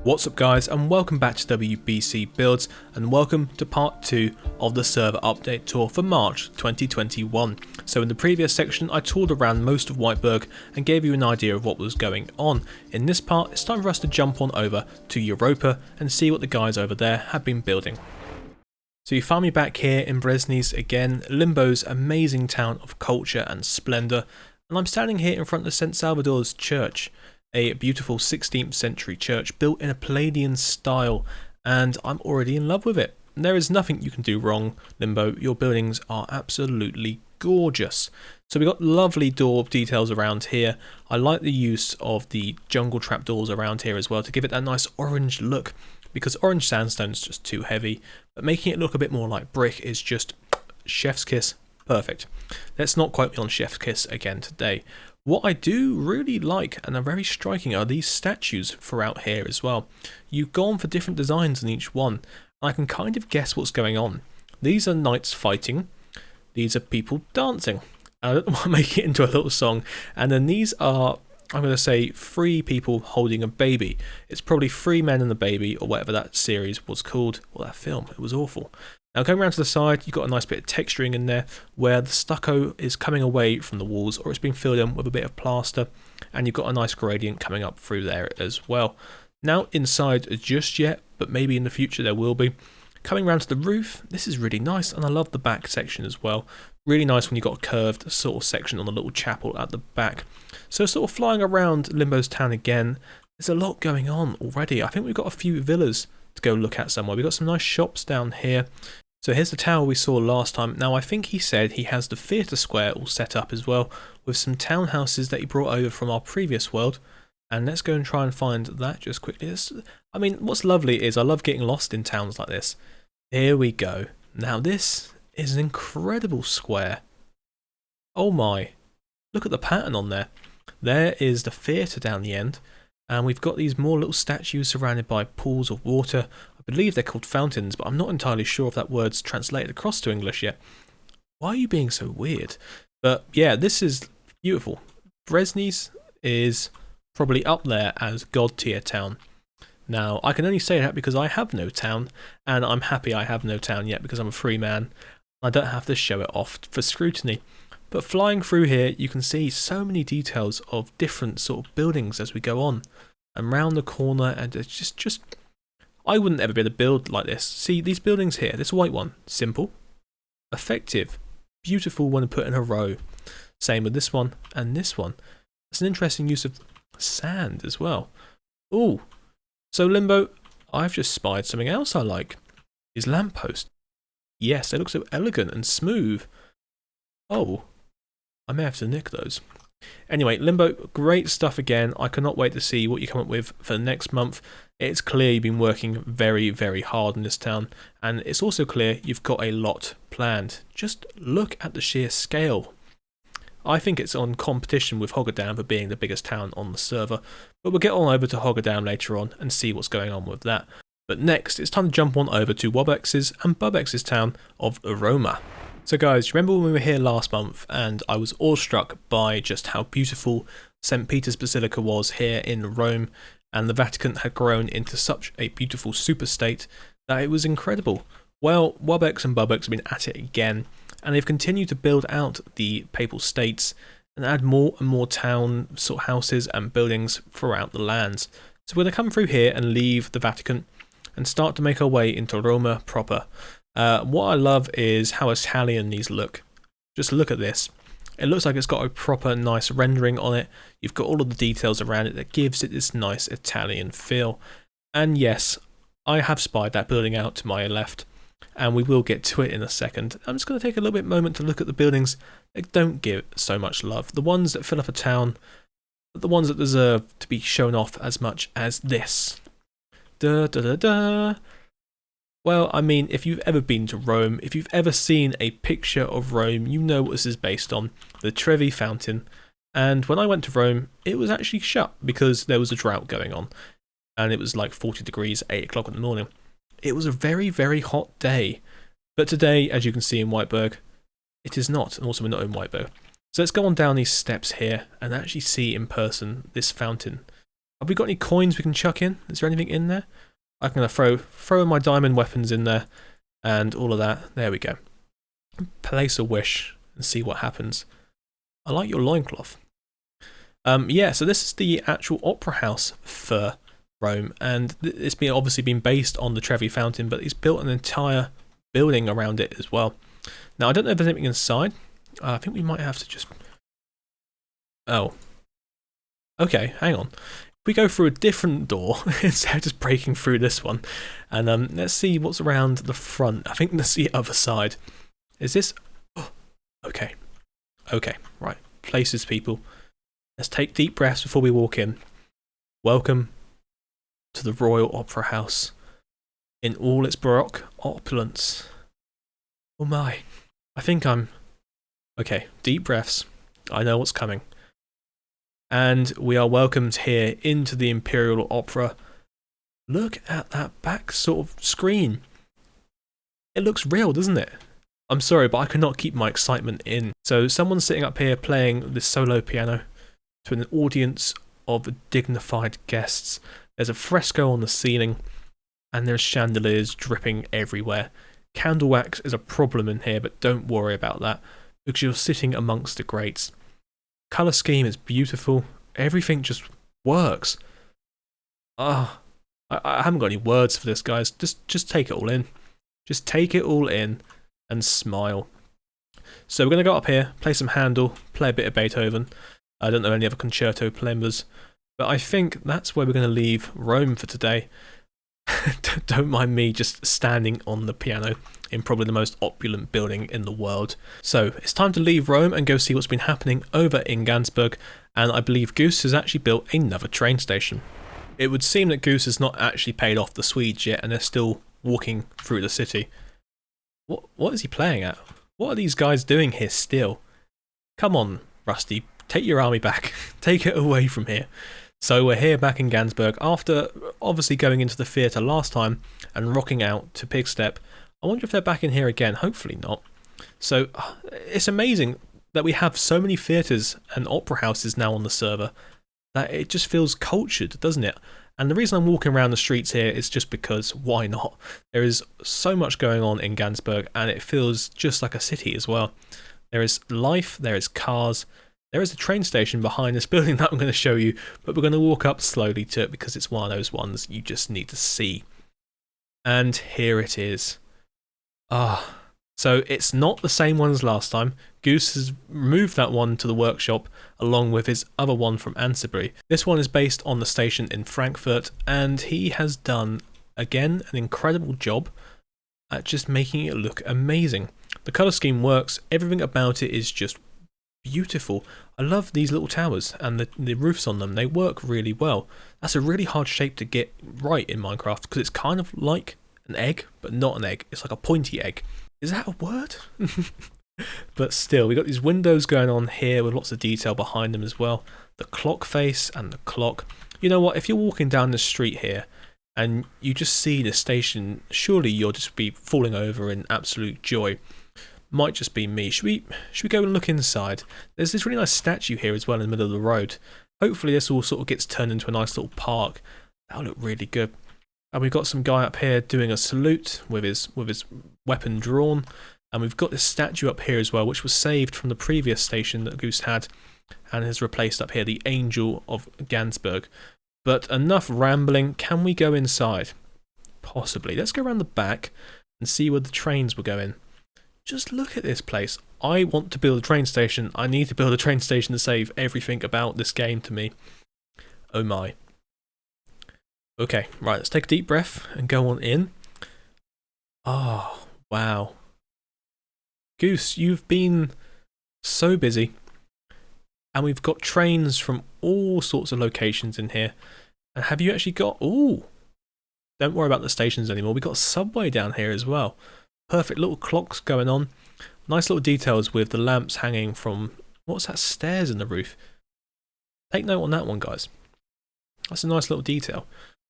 What's up guys, and welcome back to WBC Builds, and welcome to part 2 of the server update tour for March 2021. So in the previous section I toured around most of Whiteburg and gave you an idea of what was going on. In this part it's time for us to jump on over to Europa and see what the guys over there have been building. So you find me back here in Breznice again, Limbo's amazing town of culture and splendour, and I'm standing here in front of St Salvador's church. A beautiful 16th century church built in a Palladian style, and I'm already in love with it. There is nothing you can do wrong, Limbo. Your buildings are absolutely gorgeous. So we got lovely door details around here. I like the use of the jungle trapdoors around here as well to give it that nice orange look, because orange sandstone is just too heavy, but making it look a bit more like brick is just chef's kiss. Perfect. Let's not quote me on chef's kiss again today. What I do really like and are very striking are these statues throughout here as well. You've gone for different designs in each one, and I can kind of guess what's going on. These are knights fighting, these are people dancing. I don't want to make it into a little song. And then these are, I'm going to say, 3 people holding a baby. It's probably 3 men and a baby, or whatever that series was called, or that film. It was awful. Now going around to the side, you've got a nice bit of texturing in there where the stucco is coming away from the walls, or it's been filled in with a bit of plaster, and you've got a nice gradient coming up through there as well. Now inside just yet, but maybe in the future there will be. Coming around to the roof, this is really nice, and I love the back section as well. Really nice when you've got a curved sort of section on the little chapel at the back. So sort of flying around Limbo's town again, there's a lot going on already. I think we've got a few villas to go look at somewhere. We've got some nice shops down here. So here's the tower we saw last time. Now I think he said he has the theatre square all set up as well, with some townhouses that he brought over from our previous world. And let's go and try and find that just quickly. I mean, what's lovely is I love getting lost in towns like this. Here we go. Now this is an incredible square. Oh my. Look at the pattern on there. There is the theatre down the end. And we've got these more little statues surrounded by pools of water. I believe they're called fountains, but I'm not entirely sure if that word's translated across to English yet. Why are you being so weird? But yeah, this is beautiful. Breznice is probably up there as God tier town. Now, I can only say that because I have no town, and I'm happy I have no town yet because I'm a free man. I don't have to show it off for scrutiny. But flying through here, you can see so many details of different sort of buildings as we go on. And round the corner, and it's just I wouldn't ever be able to build like this. See, these buildings here, this white one, simple, effective, beautiful when put in a row. Same with this one and this one. It's an interesting use of sand as well. Ooh, so Limbo, I've just spied something else I like. These lampposts. Yes, they look so elegant and smooth. Oh, I may have to nick those. Anyway, Limbo, great stuff again. I cannot wait to see what you come up with for the next month. It's clear you've been working very, very hard in this town, and it's also clear you've got a lot planned. Just look at the sheer scale. I think it's on competition with Hoogedam for being the biggest town on the server, but we'll get on over to Hoogedam later on and see what's going on with that. But next, it's time to jump on over to Wobex's and Bubex's town of Roma. So guys, remember when we were here last month and I was awestruck by just how beautiful St. Peter's Basilica was here in Rome, and the Vatican had grown into such a beautiful super state that it was incredible. Well, Wobex and Bubex have been at it again, and they've continued to build out the papal states and add more and more town sort of houses and buildings throughout the lands. So we're going to come through here and leave the Vatican and start to make our way into Roma proper. What I love is how Italian these look. Just look at this. It looks like it's got a proper nice rendering on it. You've got all of the details around it that gives it this nice Italian feel. And yes, I have spied that building out to my left, and we will get to it in a second. I'm just going to take a little bit moment to look at the buildings that don't give so much love. The ones that fill up a town, but the ones that deserve to be shown off as much as this. Da da da da. Well, I mean, if you've ever been to Rome, if you've ever seen a picture of Rome, you know what this is based on, the Trevi Fountain. And when I went to Rome, it was actually shut because there was a drought going on. And it was like 40 degrees, 8 o'clock in the morning. It was a very, very hot day. But today, as you can see in Whiteburg, it is not. And also we're not in Whiteburg. So let's go on down these steps here and actually see in person this fountain. Have we got any coins we can chuck in? Is there anything in there? I'm going to throw my diamond weapons in there and all of that. There we go. Place a wish and see what happens. I like your loincloth. Yeah, so this is the actual opera house for Rome, and it's obviously been based on the Trevi Fountain, but he's built an entire building around it as well. Now, I don't know if there's anything inside. I think we might have to just... Oh. Okay, hang on. If we go through a different door, instead of just breaking through this one, and let's see what's around the front. I think that's the other side. Is this... Oh, okay. Okay, right. Places, people. Let's take deep breaths before we walk in. Welcome to the Royal Opera House in all its Baroque opulence. Oh my. I think I'm... Okay, deep breaths. I know what's coming. And we are welcomed here into the Imperial Opera. Look at that back sort of screen. It looks real, doesn't it? I'm sorry, but I cannot keep my excitement in. So someone's sitting up here playing this solo piano to an audience of dignified guests. There's a fresco on the ceiling, and there's chandeliers dripping everywhere. Candle wax is a problem in here, but don't worry about that, because you're sitting amongst the greats. Colour scheme is beautiful. Everything just works. I haven't got any words for this, guys. Just take it all in. Just take it all in and smile. So we're going to go up here, play some Handel, play a bit of Beethoven. I don't know any other concerto members, but I think that's where we're going to leave Rome for today. Don't mind me just standing on the piano in probably the most opulent building in the world. So it's time to leave Rome and go see what's been happening over in Gansburg, and I believe Goose has actually built another train station. It would seem that Goose has not actually paid off the Swedes yet, and they're still walking through the city. What is he playing at? What are these guys doing here still? Come on, Rusty, take your army back. Take it away from here. So we're here back in Gansburg after obviously going into the theatre last time and rocking out to Pigstep. I wonder if they're back in here again. Hopefully not. So it's amazing that we have so many theatres and opera houses now on the server that it just feels cultured, doesn't it? And the reason I'm walking around the streets here is just because, why not? There is so much going on in Gansburg, and it feels just like a city as well. There is life, there is cars, there is a train station behind this building that I'm going to show you, but we're going to walk up slowly to it because it's one of those ones you just need to see. And here it is. So it's not the same one as last time. Goose has moved that one to the workshop along with his other one from Ansbury. This one is based on the station in Frankfurt, and he has done, again, an incredible job at just making it look amazing. The colour scheme works, everything about it is just beautiful. I love these little towers and the roofs on them, they work really well. That's a really hard shape to get right in Minecraft because it's kind of like an egg, but not an egg. It's like a pointy egg. Is that a word? But still, we got these windows going on here with lots of detail behind them as well. The clock face and the clock. You know what, if you're walking down the street here and you just see the station, surely you'll just be falling over in absolute joy. Might just be me. Should we go and look inside? There's this really nice statue here as well in the middle of the road. Hopefully this all sort of gets turned into a nice little park. That'll look really good. And we've got some guy up here doing a salute with his weapon drawn. And we've got this statue up here as well, which was saved from the previous station that Goose had and has replaced up here the Angel of Gansburg. But enough rambling. Can we go inside? Possibly. Let's go around the back and see where the trains were going. Just look at this place. I want to build a train station. I need to build a train station to save everything about this game to me. Oh my. Okay, right, let's take a deep breath and go on in. Oh, wow. Goose, you've been so busy. And we've got trains from all sorts of locations in here. And have you actually got... Ooh. Don't worry about the stations anymore. We've got a subway down here as well. Perfect little clocks going on. Nice little details with the lamps hanging from... What's that? Stairs in the roof. Take note on that one, guys. That's a nice little detail.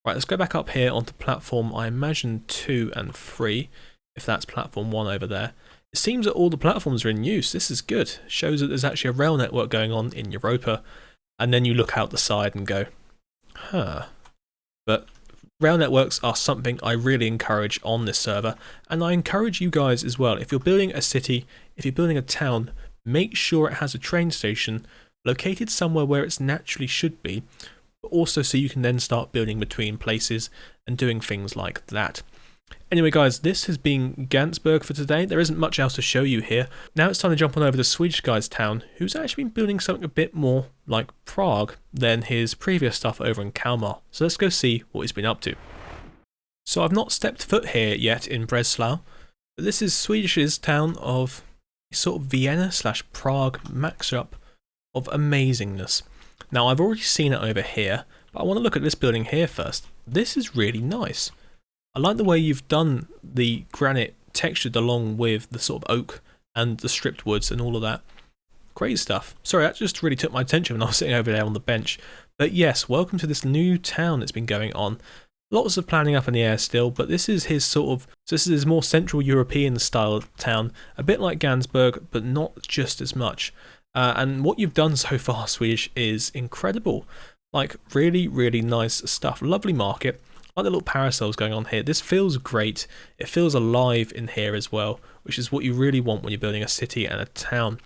Right, let's go back up here onto platform, I imagine 2 and 3, if that's platform 1 over there. It seems that all the platforms are in use. This is good. Shows that there's actually a rail network going on in Europa. And then you look out the side and go, Huh. But rail networks are something I really encourage on this server, and I encourage you guys as well. If you're building a city, if you're building a town, make sure it has a train station located somewhere where it's naturally should be, but also so you can then start building between places and doing things like that. Anyway guys, this has been Gansburg for today. There isn't much else to show you here. Now it's time to jump on over to the Swedish guy's town, who's actually been building something a bit more like Prague than his previous stuff over in Kalmar. So let's go see what he's been up to. So I've not stepped foot here yet in Breslau, but this is Swedish's town of sort of Vienna / Prague max-up of amazingness. Now I've already seen it over here, but I want to look at this building here first. This is really nice. I like the way you've done the granite textured along with the sort of oak and the stripped woods and all of that. Great stuff. Sorry, that just really took my attention when I was sitting over there on the bench. But yes, welcome to this new town that's been going on. Lots of planning up in the air still, but this is his sort of, so this is his more Central European style town, a bit like Gansburg, but not just as much. And what you've done so far, Swedish, is incredible. Like really, really nice stuff. Lovely market. Like the little parasols going on here. This feels great. It feels alive in here as well, which is what you really want when you're building a city and a town.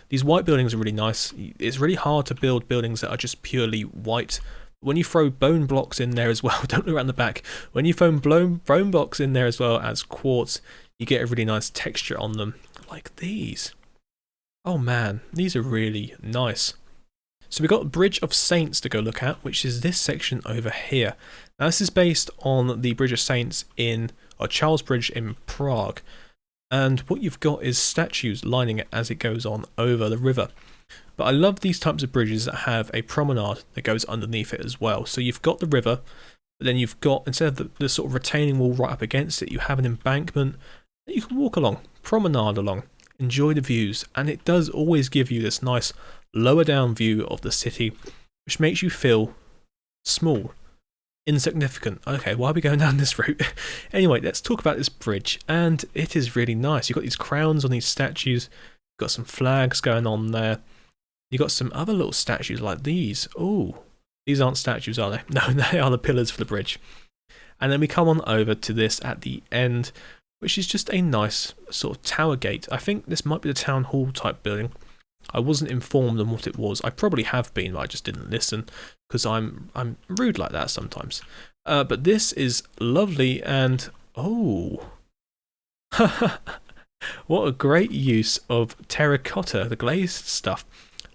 These white buildings are really nice. It's really hard to build buildings that are just purely white. When you throw bone blocks in there as well, don't look around the back. When you throw bone blocks in there as well as quartz, you get a really nice texture on them, like these. Oh man, these are really nice. So we've got Bridge of Saints to go look at, which is this section over here. Now this is based on the Bridge of Saints or Charles Bridge in Prague. And what you've got is statues lining it as it goes on over the river. But I love these types of bridges that have a promenade that goes underneath it as well. So you've got the river, but then you've got, instead of the sort of retaining wall right up against it, you have an embankment that you can walk along, promenade along, enjoy the views. And it does always give you this nice lower down view of the city, which makes you feel small, insignificant. Okay, why are we going down this route? Anyway, let's talk about this bridge, and it is really nice. You've got these crowns on these statues, you've got some flags going on there, you've got some other little statues like these. Oh, these aren't statues, are they? No, they are the pillars for the bridge. And then we come on over to this at the end, which is just a nice sort of tower gate. I think this might be the town hall type building. I wasn't informed on what it was. I probably have been, but I just didn't listen because I'm rude like that sometimes. But this is lovely, and oh, what a great use of terracotta, the glazed stuff.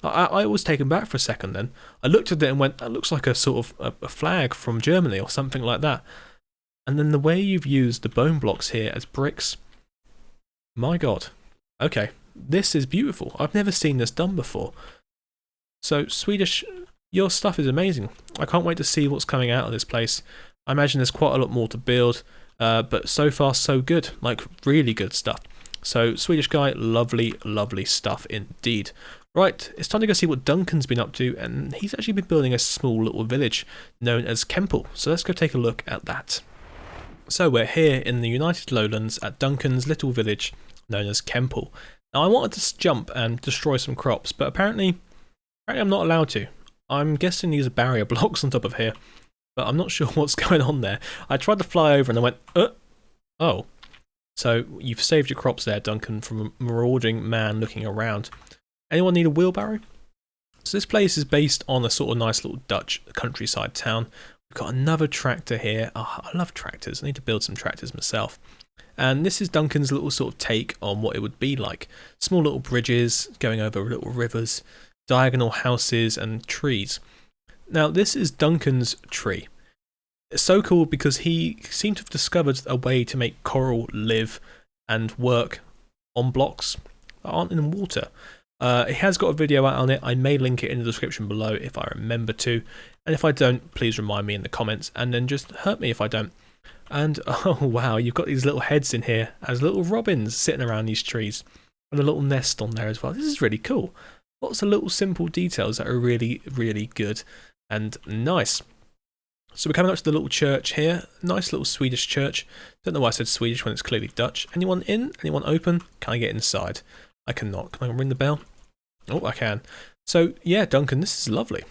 I was taken back for a second then. I looked at it and went, that looks like a sort of a flag from Germany or something like that. And then the way you've used the bone blocks here as bricks, my god. Okay. This is beautiful. I've never seen this done before. So Swedish, your stuff is amazing. I can't wait to see what's coming out of this place. I imagine there's quite a lot more to build, but so far so good, like really good stuff. So Swedish guy, lovely, lovely stuff indeed. Right, it's time to go see what Duncan's been up to, and he's actually been building a small little village known as Kempel. So let's go take a look at that. So we're here in the United Lowlands at Duncan's little village known as Kempel. Now I wanted to jump and destroy some crops, but apparently I'm not allowed to. I'm guessing these are barrier blocks on top of here, but I'm not sure what's going on there. I tried to fly over and I went, oh. So you've saved your crops there, Duncan, from a marauding man looking around. Anyone need a wheelbarrow? So this place is based on a sort of nice little Dutch countryside town. We've got another tractor here. Oh, I love tractors. I need to build some tractors myself. And this is Duncan's little sort of take on what it would be like. Small little bridges going over little rivers, diagonal houses and trees. Now this is Duncan's tree. It's so cool because he seemed to have discovered a way to make coral live and work on blocks that aren't in water. He has got a video out on it. I may link it in the description below if I remember to. And if I don't, please remind me in the comments and then just hurt me if I don't. And oh wow, you've got these little heads in here as little robins sitting around these trees. And a little nest on there as well. This is really cool. Lots of little simple details that are really, really good and nice. So we're coming up to the little church here. Nice little Swedish church. Don't know why I said Swedish when it's clearly Dutch. Anyone in? Anyone open? Can I get inside? I cannot. Can I ring the bell? Oh, I can. So yeah, Duncan, this is lovely.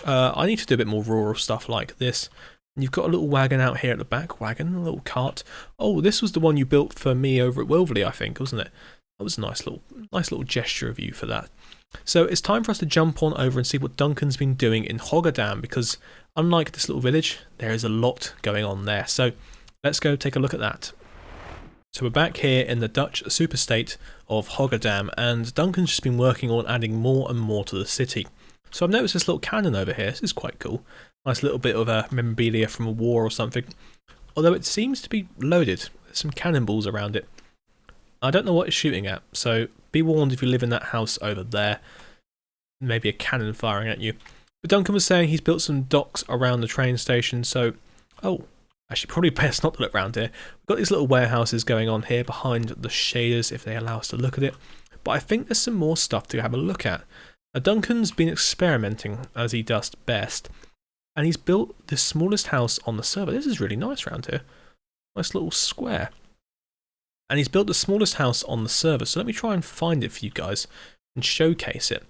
I need to do a bit more rural stuff like this. And you've got a little wagon out here at the back. Wagon, a little cart. Oh, this was the one you built for me over at Wilverley, I think, wasn't it? That was a nice little gesture of you for that. So it's time for us to jump on over and see what Duncan's been doing in Hoogedam, because unlike this little village, there is a lot going on there. So let's go take a look at that. So we're back here in the Dutch superstate of Hoogedam, and Duncan's just been working on adding more and more to the city. So I've noticed this little cannon over here. This is quite cool. Nice little bit of memorabilia from a war or something. Although it seems to be loaded. There's some cannonballs around it. I don't know what it's shooting at, so be warned if you live in that house over there. Maybe a cannon firing at you. But Duncan was saying he's built some docks around the train station, so... Oh, actually probably best not to look around here. We've got these little warehouses going on here behind the shaders if they allow us to look at it. But I think there's some more stuff to have a look at. Duncan's been experimenting as he does best. And he's built the smallest house on the server. This is really nice around here. Nice little square. And he's built the smallest house on the server. So let me try and find it for you guys and showcase it.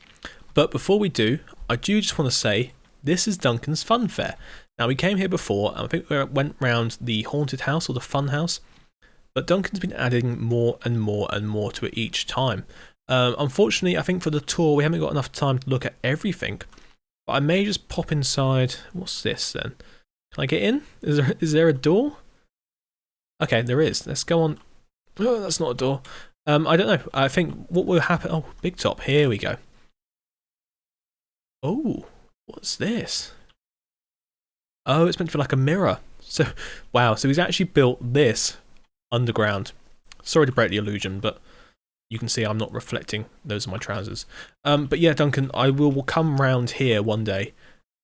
But before we do, I do just want to say, this is Duncan's Fun Fair. Now, we came here before, and I think we went round the haunted house or the fun house. But Duncan's been adding more and more and more to it each time. Unfortunately, I think for the tour, we haven't got enough time to look at everything. But I may just pop inside. What's this then? Can I get in? Is there a door? Okay, there is. Let's go on. Oh, that's not a door. I don't know. I think what will happen... Oh, big top. Here we go. Oh, what's this? Oh, it's meant to be like a mirror. So, wow. So he's actually built this underground. Sorry to break the illusion, but you can see I'm not reflecting. Those are my trousers. But yeah, Duncan, I will come round here one day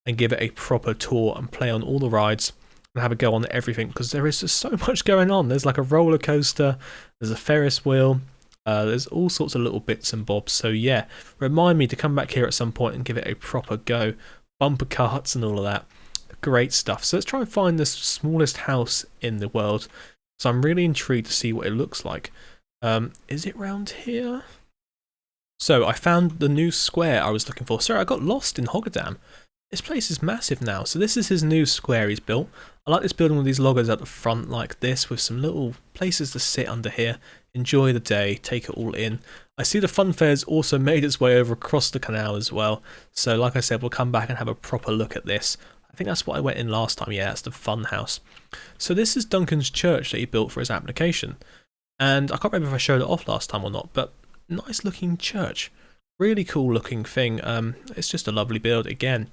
and give it a proper tour and play on all the rides and have a go on everything, because there is just so much going on. There's like a roller coaster, there's a Ferris wheel, there's all sorts of little bits and bobs. So yeah, remind me to come back here at some point and give it a proper go. Bumper carts and all of that. Great stuff. So let's try and find the smallest house in the world. So I'm really intrigued to see what it looks like. Is it round here? So I found the new square I was looking for. Sorry, I got lost in Hoogedam. This place is massive now. So this is his new square he's built. I like this building with these loggers at the front like this, with some little places to sit under here, enjoy the day, take it all in. I see the fun fair's also made its way over across the canal as well. So like I said, we'll come back and have a proper look at this. I think that's what I went in last time. Yeah, that's the fun house. So this is Duncan's church that he built for his application. And I can't remember if I showed it off last time or not, but nice looking church. Really cool looking thing. It's just a lovely build again.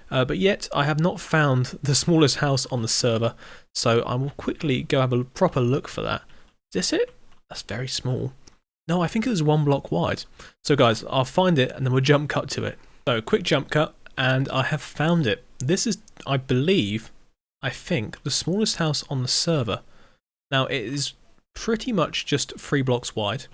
But yet I have not found the smallest house on the server, so I will quickly go have a proper look for that. Is this it? That's very small. No, I think it was 1 block wide. So guys, I'll find it and then we'll jump cut to it. So quick jump cut, and I have found it. This is, I think, the smallest house on the server. Now it is pretty much just 3 blocks wide,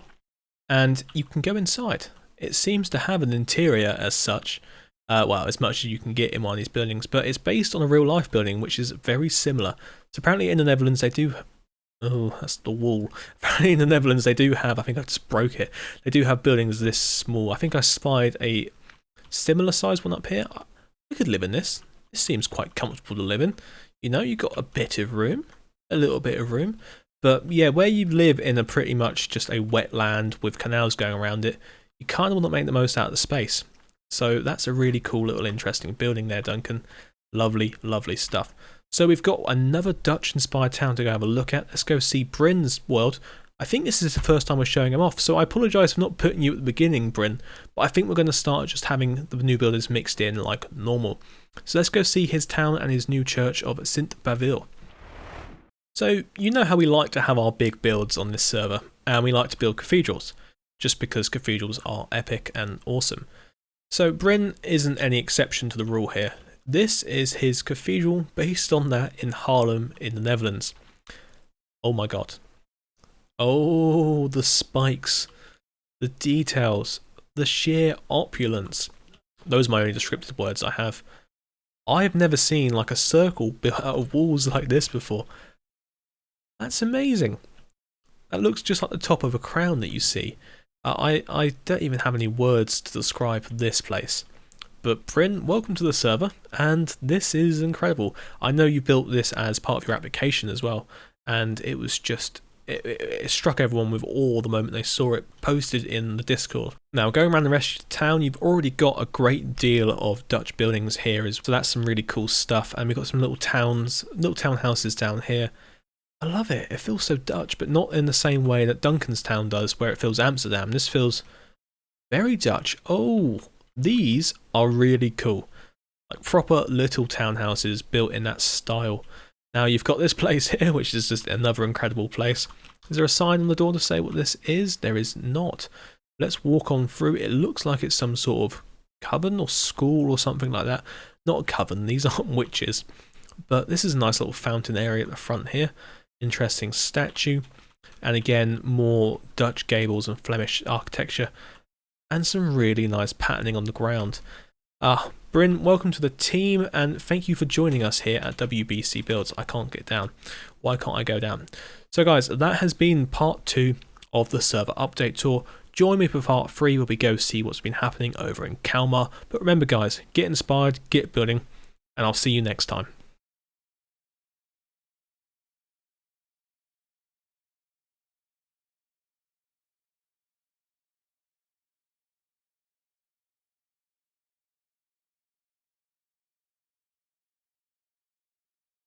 and you can go inside. It seems to have an interior as such. Well, as much as you can get in one of these buildings, but it's based on a real life building, which is very similar. So apparently in the Netherlands they do... Oh, that's the wall. Apparently in the Netherlands they do have, I think I just broke it, they do have buildings this small. I think I spied a similar sized one up here. I could live in this. This seems quite comfortable to live in. You know, you've got a bit of room, a little bit of room. But yeah, where you live in a pretty much just a wetland with canals going around it, you kind of want to make the most out of the space. So that's a really cool little interesting building there, Duncan. Lovely, lovely stuff. So we've got another Dutch-inspired town to go have a look at. Let's go see Bryn's world. I think this is the first time we're showing him off, so I apologise for not putting you at the beginning, Bryn, but I think we're going to start just having the new builders mixed in like normal. So let's go see his town and his new church of Sint Bavel. So you know how we like to have our big builds on this server, and we like to build cathedrals, just because cathedrals are epic and awesome. So Bryn isn't any exception to the rule here. This is his cathedral based on that in Haarlem in the Netherlands. Oh my god. Oh, the spikes, the details, the sheer opulence. Those are my only descriptive words I have. I've never seen like a circle built out of walls like this before. That's amazing. That looks just like the top of a crown that you see. I don't even have any words to describe this place. But Bryn, welcome to the server, and this is incredible. I know you built this as part of your application as well, and it was just, it struck everyone with awe the moment they saw it posted in the Discord. Now, going around the rest of the town, you've already got a great deal of Dutch buildings here, so that's some really cool stuff, and we've got some little townhouses down here. I love it. It feels so Dutch, but not in the same way that Duncan's town does, where it feels Amsterdam. This feels very Dutch. Oh, these are really cool. Like proper little townhouses built in that style. Now you've got this place here, which is just another incredible place. Is there a sign on the door to say what this is? There is not. Let's walk on through. It looks like it's some sort of coven or school or something like that. Not a coven, these aren't witches. But this is a nice little fountain area at the front here. Interesting statue, and again more Dutch gables and Flemish architecture, and some really nice patterning on the ground. Bryn, welcome to the team, and thank you for joining us here at WBC Builds. I can't get down. Why can't I go down? So guys, that has been part 2 of the server update tour. Join me for part 3 where we go see what's been happening over in Kalmar. But remember guys, get inspired, get building, and I'll see you next time.